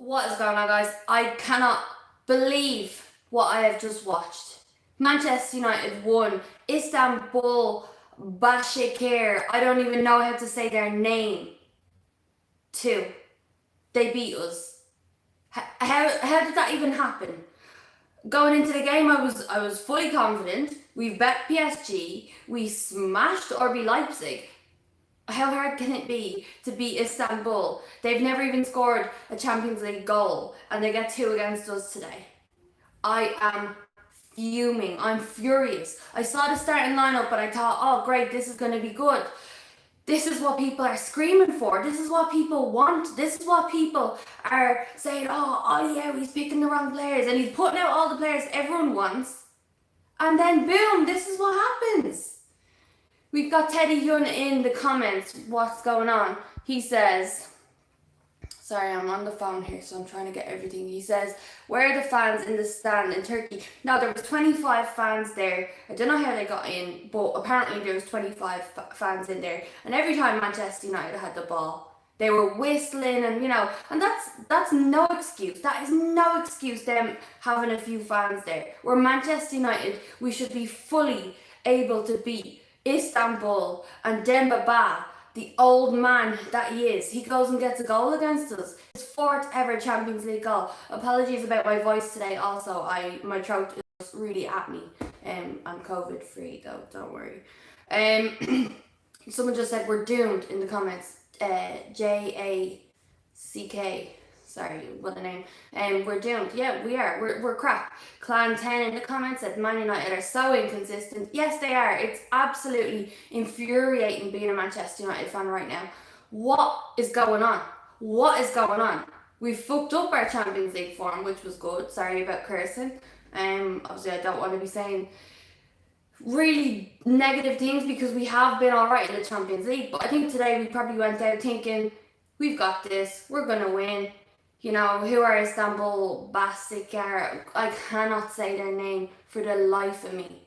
What is going on, guys? I cannot believe what I have just watched. Manchester United won. Istanbul Basaksehir, I don't even know how to say their name. 2. They beat us. How did that even happen? Going into the game, I was fully confident. We've bet PSG. We smashed RB Leipzig. How hard can it be to beat Istanbul? They've never even scored a Champions League goal, and they get 2 against us today. I am fuming. I'm furious. I saw the starting lineup, but I thought, oh great, this is going to be good. This is what people are screaming for. This is what people want. This is what people are saying, oh yeah, he's picking the wrong players, and he's putting out all the players everyone wants. And then boom, this is what happens. We've got Teddy Yun in the comments. What's going on? He says, sorry, I'm on the phone here, so I'm trying to get everything. He says, where are the fans in the stand in Turkey? Now, there was 25 fans there. I don't know how they got in, but apparently there was 25 fans in there. And every time Manchester United had the ball, they were whistling and, and that's no excuse. That is no excuse, them having a few fans there. We're Manchester United. We should be fully able to beat Istanbul and Demba Ba, the old man that he is. He goes and gets a goal against us. His 4th ever Champions League goal. Apologies about my voice today also. My throat is really at me. I'm COVID free though, don't worry. Someone just said we're doomed in the comments. JACK. Sorry, what a name. We're doomed. Yeah, we are. We're crap. Clan 10 in the comments said Man United are so inconsistent. Yes, they are. It's absolutely infuriating being a Manchester United fan right now. What is going on? What is going on? We fucked up our Champions League form, which was good. Sorry about cursing. Obviously, I don't want to be saying really negative things because we have been alright in the Champions League. But I think today we probably went out thinking, we've got this. We're going to win. Who are Istanbul Basaksehir? I cannot say their name for the life of me.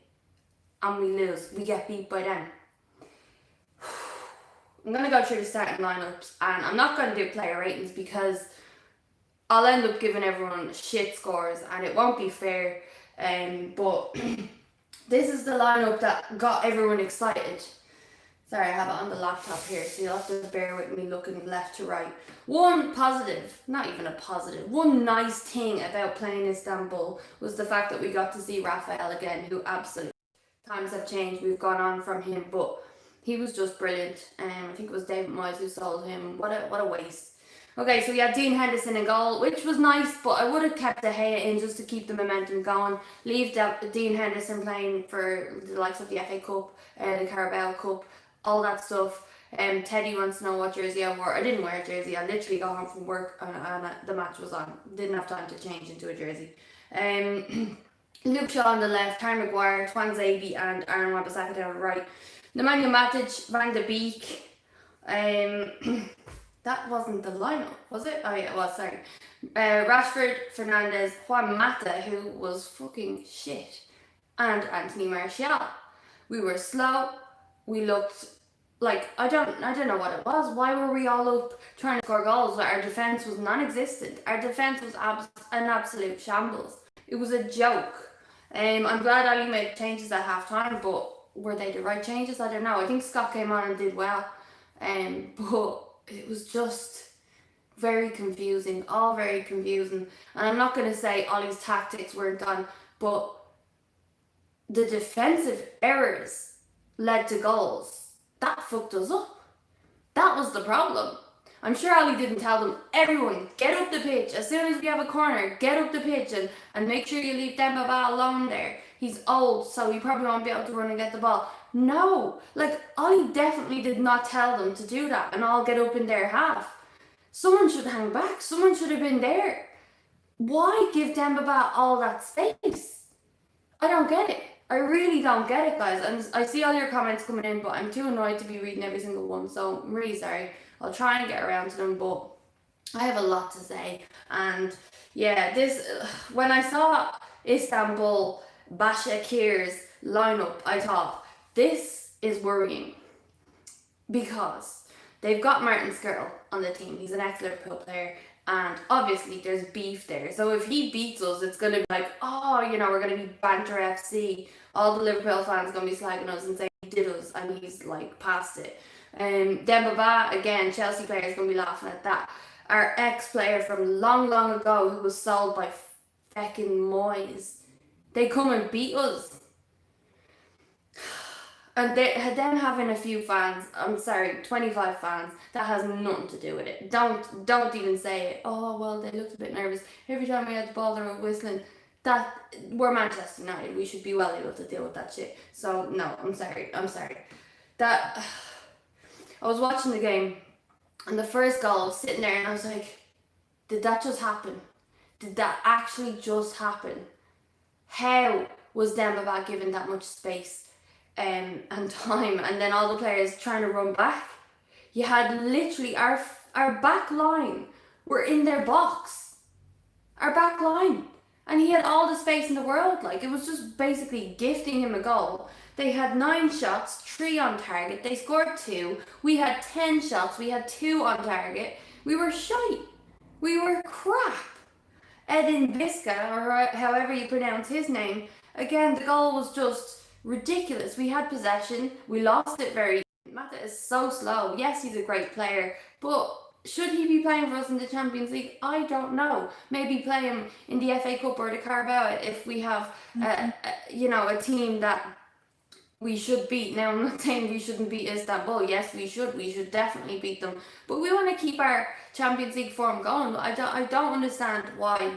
And we lose. We get beat by them. I'm going to go through the starting lineups, and I'm not going to do player ratings because I'll end up giving everyone shit scores and it won't be fair. But this is the lineup that got everyone excited. Sorry, I have it on the laptop here, so you'll have to bear with me looking left to right. One positive, not even a positive, one nice thing about playing Istanbul was the fact that we got to see Raphael again, who absolutely, times have changed, we've gone on from him, but he was just brilliant. I think it was David Moyes who sold him. What a waste. Okay, so we had Dean Henderson in goal, which was nice, but I would have kept De Gea in just to keep the momentum going. Leave Dean Henderson playing for the likes of the FA Cup, the Carabao Cup, all that stuff. Teddy wants to know what jersey I wore. I didn't wear a jersey. I literally got home from work and the match was on. Didn't have time to change into a jersey. Luke Shaw on the left, Harry Maguire, Twanzebe and Aaron Wan-Bissaka on the right. Nemanja Matic, Van de Beek. That wasn't the lineup, was it? Oh yeah, it was, sorry. Rashford, Fernandes, Juan Mata, who was fucking shit, and Anthony Martial. We were slow. We looked like, I don't know what it was. Why were we all up trying to score goals? Our defence was non-existent. Our defence was an absolute shambles. It was a joke. I'm glad Ali made changes at half-time, but were they the right changes? I don't know. I think Scott came on and did well. But it was just very confusing. All very confusing. And I'm not going to say Ollie's tactics weren't done, but the defensive errors led to goals. That fucked us up. That was the problem. I'm sure Ali didn't tell them, everyone, get up the pitch. As soon as we have a corner, get up the pitch and make sure you leave Demba Ba alone there. He's old, so he probably won't be able to run and get the ball. No, Ali definitely did not tell them to do that and all get up in their half. Someone should hang back. Someone should have been there. Why give Demba Ba all that space? I don't get it. I really don't get it, guys. And I see all your comments coming in, but I'm too annoyed to be reading every single one, so I'm really sorry. I'll try and get around to them, but I have a lot to say. And yeah, when I saw Istanbul Basaksehir's lineup, I thought, this is worrying because they've got Martin Skirtle on the team. He's an ex-Liverpool player And obviously there's beef there. So if he beats us, it's going to be like, oh, we're going to be banter FC. All the Liverpool fans going to be slagging us and saying he did us and he's like past it. Demba Ba, again, Chelsea players going to be laughing at that. Our ex-player from long, long ago who was sold by feckin' Moyes. They come and beat us. And them having a few fans, 25 fans, that has nothing to do with it. Don't even say it. Oh, well, they looked a bit nervous. Every time we had the ball, they were whistling. We're Manchester United. We should be well able to deal with that shit. So, no, I'm sorry. I was watching the game, and the first goal, I was sitting there, and I was like, did that just happen? Did that actually just happen? How was Demba Ba given that much space? And time, and then all the players trying to run back? You had literally our back line were in their box. Our back line. And he had all the space in the world. Like, it was just basically gifting him a goal. They had 9 shots, 3 on target. They scored 2. We had 10 shots. We had 2 on target. We were shite. We were crap. Edin Visca, or however you pronounce his name, again, the goal was just ridiculous. We had possession. We lost it very. Mata is so slow. Yes, he's a great player, but should he be playing for us in the Champions League? I don't know. Maybe play him in the FA Cup or the Carabao if we have, a team that we should beat. Now, I'm not saying we shouldn't beat Istanbul. Yes, we should. We should definitely beat them. But we want to keep our Champions League form going. I don't understand why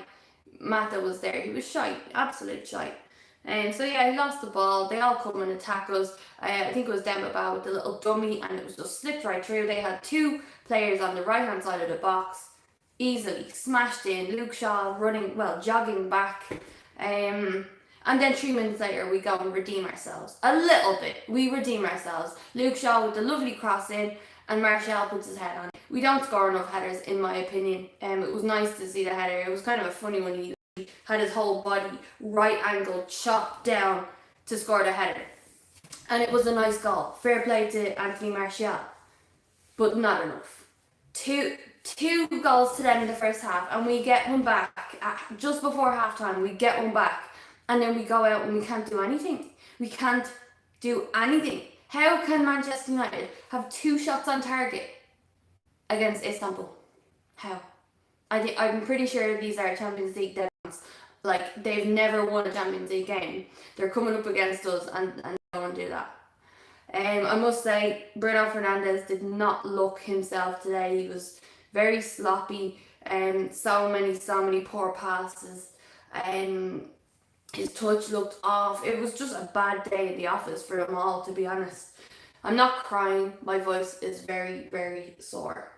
Mata was there. He was shite. Absolute shite. So yeah, he lost the ball. They all come and attack us. I think it was Demba Ba with the little dummy, and it was just slipped right through. They had 2 players on the right hand side of the box, easily smashed in. Luke Shaw jogging back, and then 3 minutes later we go and redeem ourselves a little bit. We redeem ourselves. Luke Shaw with the lovely cross in, and Martial puts his head on it. We don't score enough headers, in my opinion. It was nice to see the header. It was kind of a funny one. He had his whole body right angled, chopped down to score the header. And it was a nice goal. Fair play to Anthony Martial. But not enough. Two goals to them in the first half, and we get one back just before half time. We get one back, and then we go out and we can't do anything. We can't do anything. How can Manchester United have 2 shots on target against Istanbul? How? I'm pretty sure these are Champions League deadlines. Like, they've never won a Champions League game. They're coming up against us and they don't want to do that. I must say, Bruno Fernandes did not look himself today. He was very sloppy, so many poor passes. His touch looked off. It was just a bad day at the office for them all, to be honest. I'm not crying. My voice is very, very sore.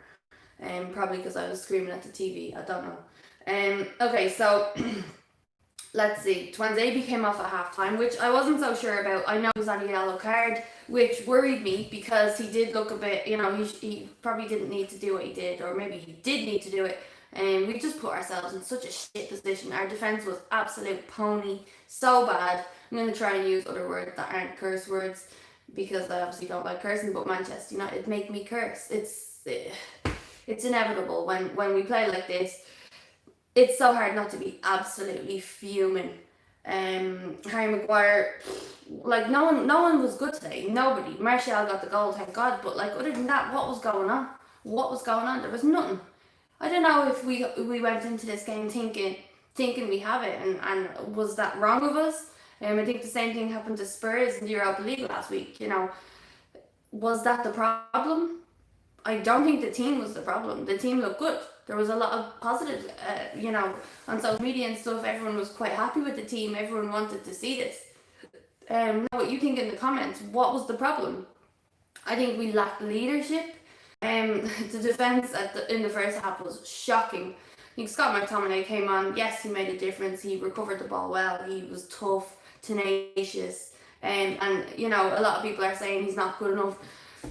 Probably because I was screaming at the TV. I don't know. Okay, so let's see. Twanzebe came off at half time, which I wasn't so sure about. I know he was on a yellow card, which worried me because he did look a bit, he probably didn't need to do what he did, or maybe he did need to do it. And we just put ourselves in such a shit position. Our defence was absolute pony, so bad. I'm going to try and use other words that aren't curse words because I obviously don't like cursing, but Manchester United make me curse. It's inevitable when we play like this. It's so hard not to be absolutely fuming. Harry Maguire, like no one was good today. Nobody. Martial got the goal, thank God. But like other than that, what was going on? There was nothing. I don't know if we went into this game thinking we have it, and was that wrong of us? I think the same thing happened to Spurs in the Europa League last week. Was that the problem? I don't think the team was the problem. The team looked good. There was a lot of positives, on social media and stuff. Everyone was quite happy with the team. Everyone wanted to see this. Know what you think in the comments. What was the problem? I think we lacked leadership. The defence in the first half was shocking. I think Scott McTominay came on. Yes, he made a difference. He recovered the ball well. He was tough, tenacious. And a lot of people are saying he's not good enough.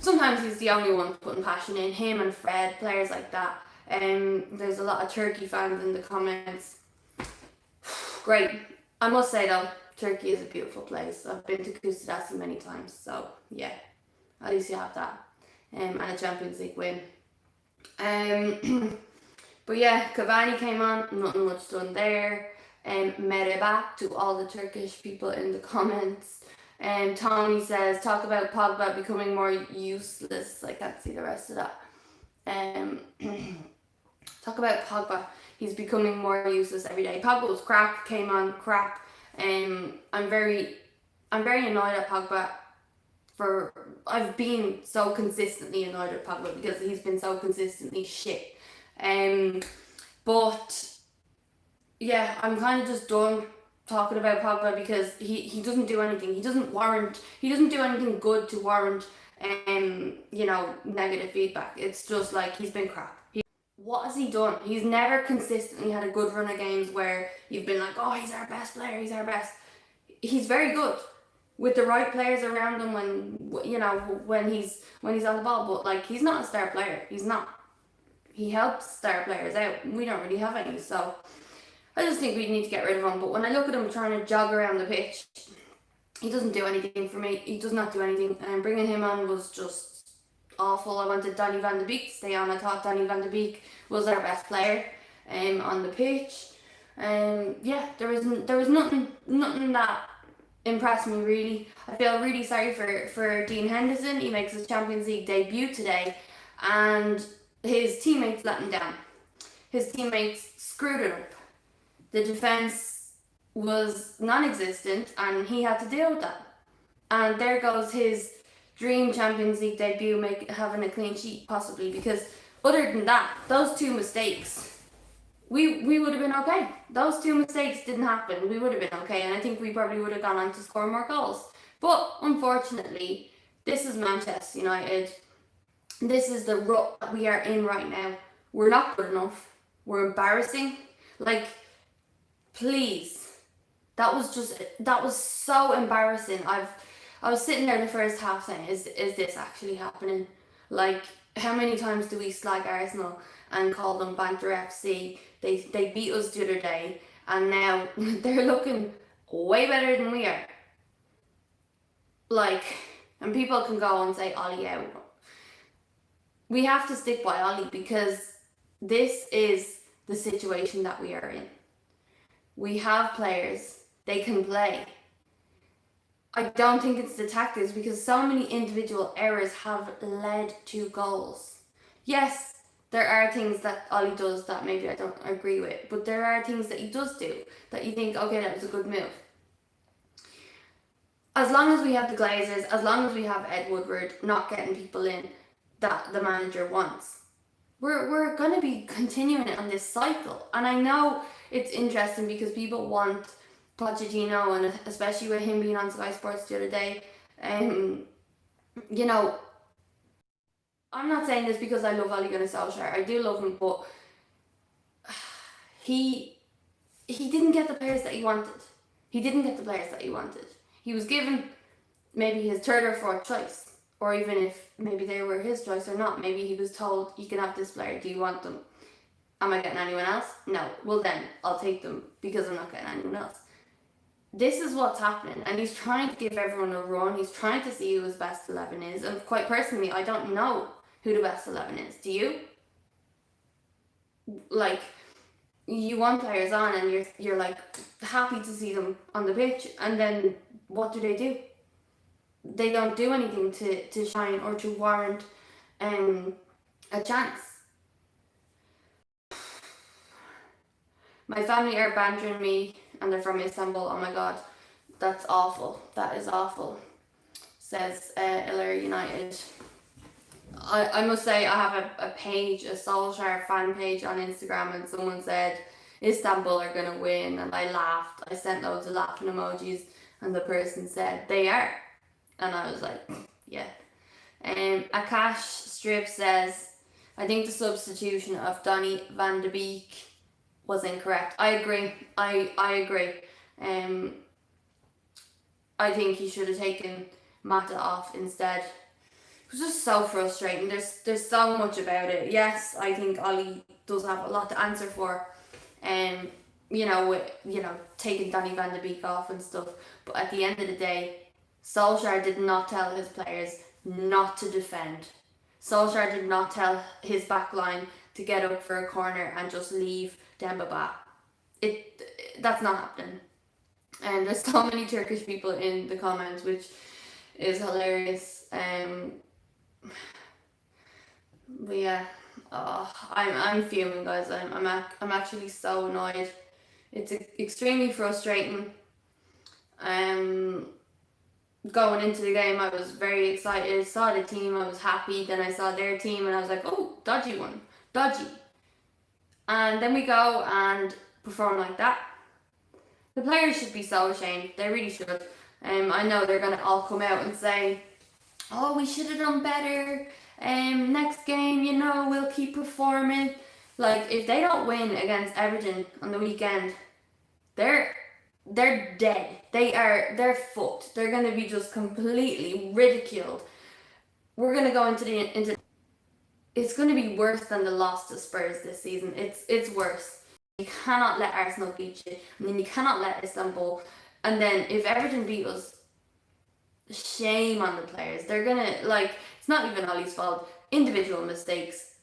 Sometimes he's the only one putting passion in. Him and Fred, players like that. There's a lot of Turkey fans in the comments. Great. I must say though, Turkey is a beautiful place. I've been to Kusadasi many times, so yeah, at least you have that. And a Champions League win. But yeah, Cavani came on, nothing much done there. Merhaba to all the Turkish people in the comments. Tony says, talk about Pogba becoming more useless. I can't see the rest of that. Talk about Pogba. He's becoming more useless every day. Pogba was crap, came on crap. I'm very annoyed at Pogba. I've been so consistently annoyed at Pogba because he's been so consistently shit. But yeah, I'm kind of just done talking about Pogba because he doesn't do anything. He doesn't do anything good to warrant negative feedback. It's just like he's been crap. What has he done? He's never consistently had a good run of games where you've been like, oh, he's our best player, he's our best. He's very good with the right players around him when he's on the ball, but like he's not a star player. He's not. He helps star players out. We don't really have any, so I just think we need to get rid of him. But when I look at him trying to jog around the pitch, he doesn't do anything for me. He does not do anything, and bringing him on was just awful. I wanted Donny van de Beek to stay on. I thought Donny van de Beek was our best player on the pitch. Yeah, there was nothing that impressed me really. I feel really sorry for Dean Henderson. He makes his Champions League debut today, and his teammates let him down. His teammates screwed it up. The defence was non-existent, and he had to deal with that. And there goes his dream Champions League debut, having a clean sheet possibly, because other than that, those two mistakes, we would have been okay. Those two mistakes didn't happen. We would have been okay, and I think we probably would have gone on to score more goals. But unfortunately, this is Manchester United. This is the rut that we are in right now. We're not good enough. We're embarrassing. Like, please. That was so embarrassing. I was sitting there the first half saying, is this actually happening? Like, how many times do we slag Arsenal and call them Banter FC? They beat us the other day, and now they're looking way better than we are. Like, and people can go and say Ollie out. We have to stick by Ollie because this is the situation that we are in. We have players, they can play. I don't think it's the tactics because so many individual errors have led to goals. Yes, there are things that Ollie does that maybe I don't agree with, but there are things that he does do that you think, okay, that was a good move. As long as we have the Glazers, as long as we have Ed Woodward not getting people in that the manager wants, we're going to be continuing it on this cycle. And I know it's interesting because people want Pochettino, and especially with him being on Sky Sports the other day, I'm not saying this because I love Ole Gunnar Solskjaer. I do love him, but he didn't get the players that he wanted. He was given maybe his third or fourth choice, or even if maybe they were his choice or not. Maybe he was told, you can have this player, do you want them? Am I getting anyone else? No. Well then, I'll take them because I'm not getting anyone else. This is what's happening, and he's trying to give everyone a run. He's trying to see who his best 11 is, and quite personally, I don't know who the best 11 is. Do you? Like, you want players on, and you're like happy to see them on the pitch, and then what do? They don't do anything to shine or to warrant a chance. My family are bantering me, and they're from Istanbul. Oh my god, that's awful. That is awful, says Iller United. I must say, I have a page, a Solskjaer fan page on Instagram, and someone said Istanbul are going to win, and I laughed. I sent loads of laughing emojis, and the person said they are, and I was like, yeah. Akash Strip says, I think the substitution of Donny van de Beek was incorrect. I agree. I agree. I think he should have taken Mata off instead. It was just so frustrating. There's so much about it. Yes, I think Ollie does have a lot to answer for. Taking Donny van de Beek off and stuff. But at the end of the day, Solskjaer did not tell his players not to defend. Solskjaer did not tell his back line to get up for a corner and just leave Demba Ba. That's not happening. And there's so many Turkish people in the comments, which is hilarious. But yeah, I'm fuming, guys. I'm actually so annoyed. It's extremely frustrating. Going into the game, I was very excited. Saw the team, I was happy. Then I saw their team, and I was like, oh, dodgy one, dodgy. And then we go and perform like that. The players should be so ashamed. They really should. I know they're gonna all come out and say, oh, we should have done better. Next game, you know, we'll keep performing. Like, if they don't win against Everton on the weekend, they're dead. They're fucked. They're gonna be just completely ridiculed. We're gonna go into it's gonna be worse than the loss to Spurs this season. It's worse. You cannot let Arsenal beat you, and then you cannot let Istanbul. And then if Everton beat us, shame on the players. They're gonna, like, it's not even Ollie's fault. Individual mistakes,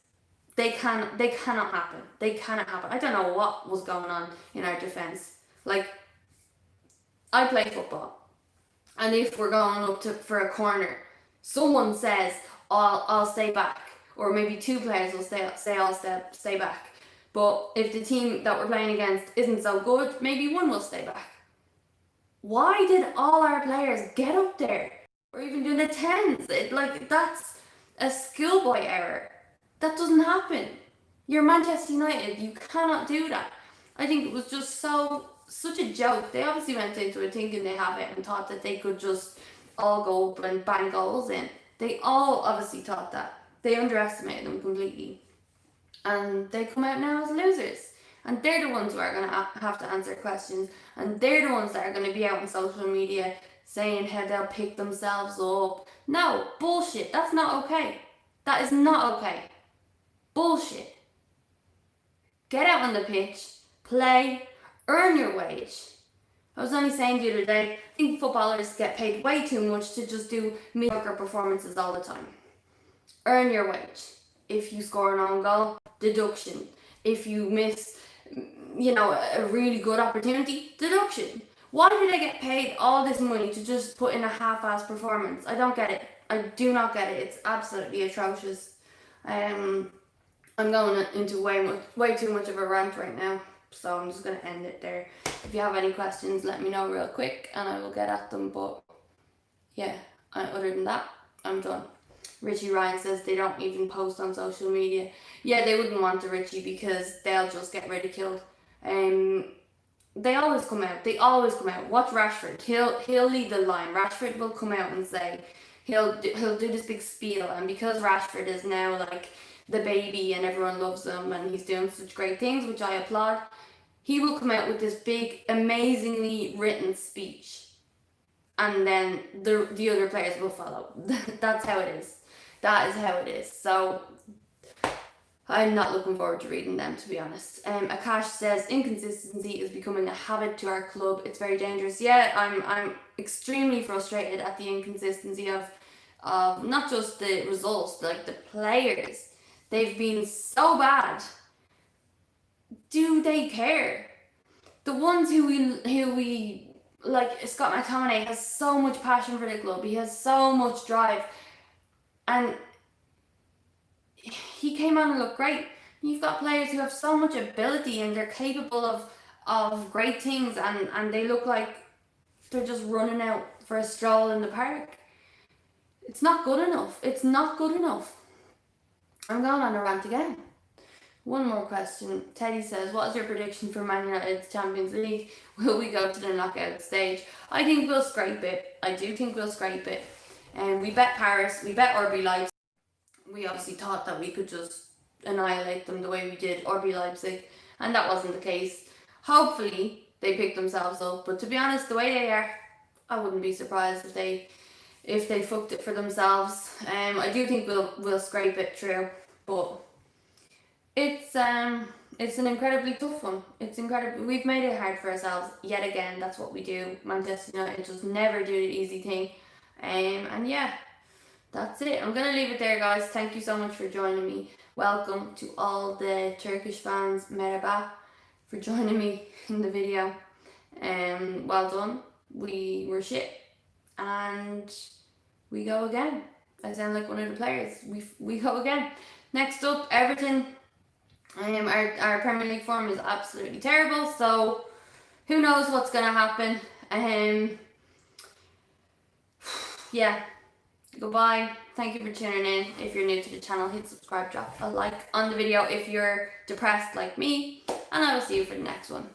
they cannot happen. They cannot happen. I don't know what was going on in our defense. Like, I play football, and if we're going up for a corner, someone says, I'll stay back, or maybe two players will say I'll stay back. But if the team that we're playing against isn't so good, maybe one will stay back. Why did all our players get up there? Or even doing the 10s? That's a schoolboy error. That doesn't happen. You're Manchester United. You cannot do that. I think it was just such a joke. They obviously went into it thinking they have it and thought that they could just all go up and bang goals in. They all obviously thought that. They underestimated them completely. And they come out now as losers. And they're the ones who are going to have to answer questions. And they're the ones that are going to be out on social media saying how they'll pick themselves up. No, bullshit. That's not okay. That is not okay. Bullshit. Get out on the pitch, play, earn your wage. I was only saying the other day, I think footballers get paid way too much to just do mediocre performances all the time. Earn your wage. If you score an own goal, deduction. If you miss, a really good opportunity, deduction. Why do they get paid all this money to just put in a half-ass performance? I don't get it. I do not get it. It's absolutely atrocious. I'm going into way too much of a rant right now, so I'm just going to end it there. If you have any questions, let me know real quick and I will get at them. But yeah, other than that, I'm done. Richie Ryan says they don't even post on social media. Yeah, they wouldn't want to, Richie, because they'll just get ridiculed. They always come out. Watch Rashford. He'll lead the line. Rashford will come out and say, he'll do this big spiel, and because Rashford is now like the baby and everyone loves him and he's doing such great things, which I applaud, he will come out with this big, amazingly written speech, and then the other players will follow. That's how it is. That is how it is. So I'm not looking forward to reading them, to be honest. Akash says inconsistency is becoming a habit to our club. It's very dangerous. Yeah, I'm extremely frustrated at the inconsistency of not just the results, like the players. They've been so bad. Do they care? The ones who we like, Scott McTominay has so much passion for the club. He has so much drive. And he came on and looked great. You've got players who have so much ability and they're capable of great things, and they look like they're just running out for a stroll in the park. It's not good enough. It's not good enough. I'm going on a rant again. One more question. Teddy says, what is your prediction for Man United's Champions League? Will we go to the knockout stage? I think we'll scrape it. I do think we'll scrape it. And we bet Paris, we bet RB Leipzig. We obviously thought that we could just annihilate them the way we did RB Leipzig, and that wasn't the case. Hopefully they pick themselves up, but to be honest, the way they are, I wouldn't be surprised if they fucked it for themselves. I do think we'll scrape it through, but it's an incredibly tough one. It's incredible. We've made it hard for ourselves yet again. That's what we do. Manchester United just never do the easy thing. And yeah, that's it. I'm gonna leave it there, guys. Thank you so much for joining me. Welcome to all the Turkish fans. Merhaba for joining me in the video. Well done. We were shit, and we go again. I sound like one of the players. We go again. Next up, Everton. Our Premier League form is absolutely terrible. So who knows what's gonna happen? Yeah. Goodbye. Thank you for tuning in. If you're new to the channel, hit subscribe, drop a like on the video if you're depressed like me, and I will see you for the next one.